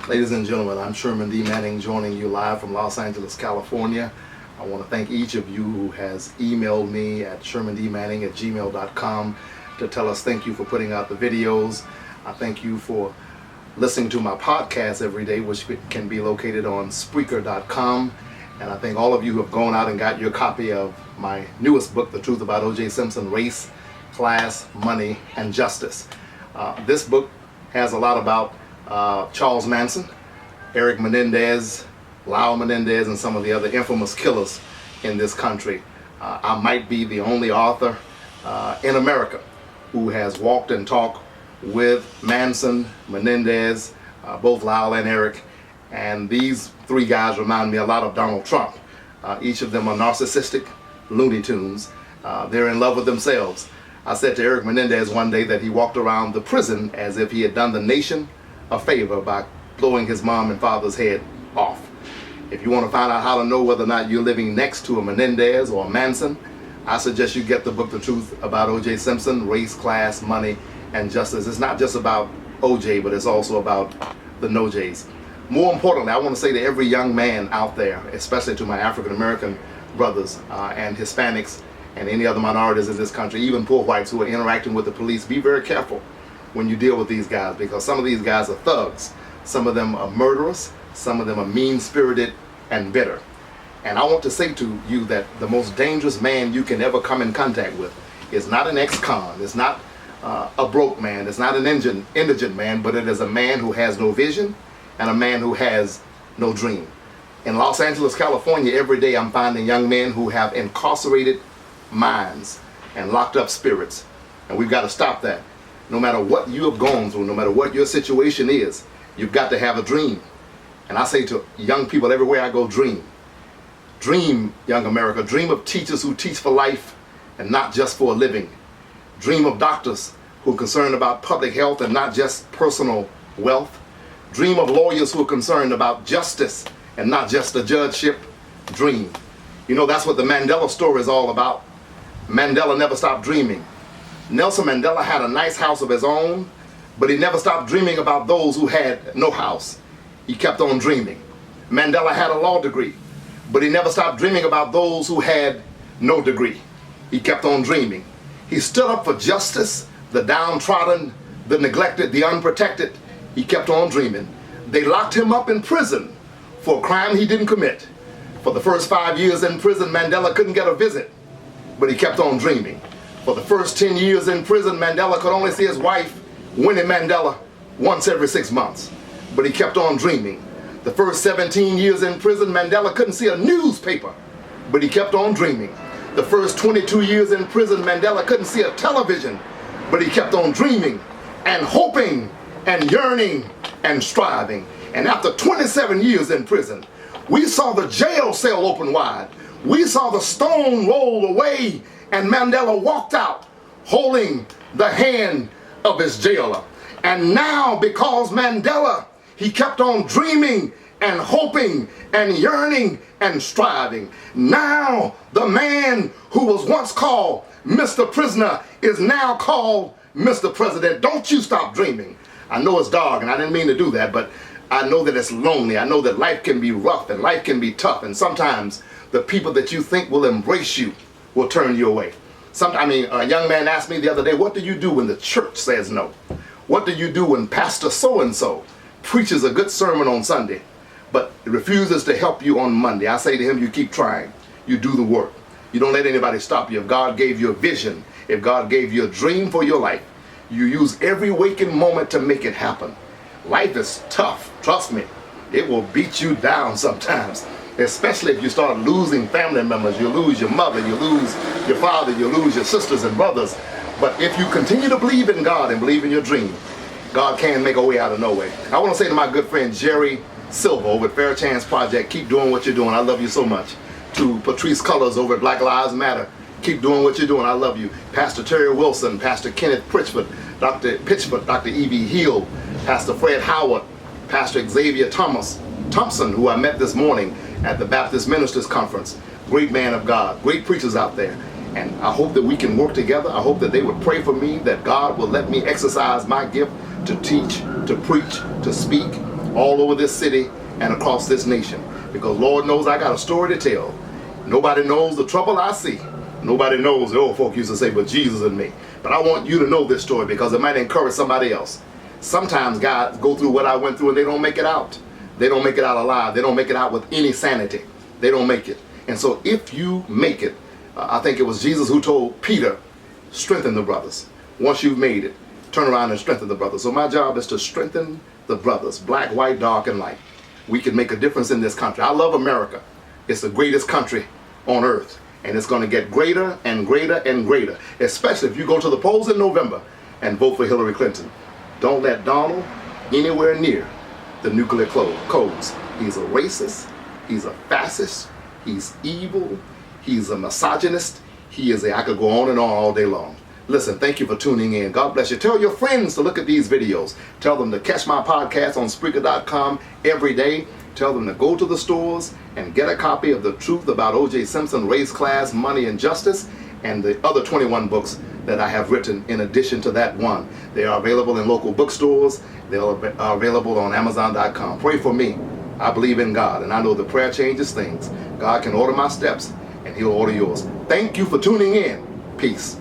Ladies and gentlemen, I'm Sherman D. Manning, joining you live from Los Angeles, California. I want to thank each of you who has emailed me at shermandmanning@gmail.com to tell us thank you for putting out the videos. I thank you for listening to my podcast every day, which can be located on Spreaker.com. And I thank all of you who have gone out and got your copy of my newest book, The Truth About O.J. Simpson, Race, Class, Money, and Justice. This book has a lot about Charles Manson, Eric Menendez, Lyle Menendez, and some of the other infamous killers in this country. I might be the only author in America who has walked and talked with Manson, Menendez, both Lyle and Eric, and these three guys remind me a lot of Donald Trump. Each of them are narcissistic Looney Tunes. They're in love with themselves. I said to Eric Menendez one day that he walked around the prison as if he had done the nation a favor by blowing his mom and father's head off. If you want to find out how to know whether or not you're living next to a Menendez or a Manson, I suggest you get the book The Truth About O.J. Simpson, Race, Class, Money, and Justice. It's not just about O.J., but it's also about the no-J's. More importantly, I want to say to every young man out there, especially to my African-American brothers and Hispanics and any other minorities in this country, even poor whites who are interacting with the police, be very careful when you deal with these guys, because some of these guys are thugs. Some of them are murderous. Some of them are mean-spirited and bitter. And I want to say to you that the most dangerous man you can ever come in contact with is not an ex-con, it's not a broke man, it's not an indigent man, but it is a man who has no vision and a man who has no dream. In Los Angeles, California, every day I'm finding young men who have incarcerated minds and locked up spirits. And we've got to stop that. No matter what you have gone through, no matter what your situation is, you've got to have a dream. And I say to young people everywhere I go, dream. Dream, young America. Dream of teachers who teach for life and not just for a living. Dream of doctors who are concerned about public health and not just personal wealth. Dream of lawyers who are concerned about justice and not just a judgeship. Dream. You know, that's what the Mandela story is all about. Mandela never stopped dreaming. Nelson Mandela had a nice house of his own, but he never stopped dreaming about those who had no house. He kept on dreaming. Mandela had a law degree, but he never stopped dreaming about those who had no degree. He kept on dreaming. He stood up for justice, the downtrodden, the neglected, the unprotected. He kept on dreaming. They locked him up in prison for a crime he didn't commit. For the first 5 years in prison, Mandela couldn't get a visit, but he kept on dreaming. For the first 10 years in prison, Mandela could only see his wife, Winnie Mandela, once every 6 months. But he kept on dreaming. The first 17 years in prison, Mandela couldn't see a newspaper, but he kept on dreaming. The first 22 years in prison, Mandela couldn't see a television, but he kept on dreaming and hoping and yearning and striving. And after 27 years in prison, we saw the jail cell open wide. We saw the stone roll away, and Mandela walked out holding the hand of his jailer. And now, because Mandela, he kept on dreaming and hoping and yearning and striving. Now, the man who was once called Mr. Prisoner is now called Mr. President. Don't you stop dreaming. I know it's dark, and I didn't mean to do that, but I know that it's lonely. I know that life can be rough and life can be tough, and sometimes the people that you think will embrace you will turn you away. A young man asked me the other day, what do you do when the church says no? What do you do when Pastor so-and-so preaches a good sermon on Sunday, but refuses to help you on Monday? I say to him, you keep trying. You do the work. You don't let anybody stop you. If God gave you a vision, if God gave you a dream for your life, you use every waking moment to make it happen. Life is tough. Trust me. It will beat you down sometimes, especially if you start losing family members. You lose your mother, you lose your father, you lose your sisters and brothers. But if you continue to believe in God and believe in your dream, God can make a way out of no way. I want to say to my good friend Jerry Silva over at Fair Chance Project, keep doing what you're doing. I love you so much. To Patrice Cullors over at Black Lives Matter, keep doing what you're doing. I love you. Pastor Terry Wilson, Pastor Kenneth Pritchford, Dr. E.B. Hill, Pastor Fred Howard, Pastor Xavier Thompson, who I met this morning at the Baptist Ministers Conference. Great man of God, great preachers out there. And I hope that we can work together. I hope that they would pray for me, that God will let me exercise my gift to teach, to preach, to speak, all over this city and across this nation. Because Lord knows I got a story to tell. Nobody knows the trouble I see. Nobody knows, the old folk used to say, but Jesus and me. But I want you to know this story because it might encourage somebody else. Sometimes guys go through what I went through and they don't make it out. They don't make it out alive. They don't make it out with any sanity. They don't make it. And so if you make it, I think it was Jesus who told Peter, strengthen the brothers. Once you've made it, turn around and strengthen the brothers. So my job is to strengthen the brothers, black, white, dark, and light. We can make a difference in this country. I love America. It's the greatest country on earth. And it's going to get greater and greater and greater, especially if you go to the polls in November and vote for Hillary Clinton. Don't let Donald anywhere near the nuclear codes. He's a racist. He's a fascist. He's evil. He's a misogynist. I could go on and on all day long. Listen, thank you for tuning in. God bless you. Tell your friends to look at these videos. Tell them to catch my podcast on Spreaker.com every day. Tell them to go to the stores and get a copy of The Truth About O.J. Simpson, Race, Class, Money, and Justice, and the other 21 books that I have written in addition to that one. They are available in local bookstores. They are available on Amazon.com. Pray for me. I believe in God, and I know the prayer changes things. God can order my steps, and He'll order yours. Thank you for tuning in. Peace.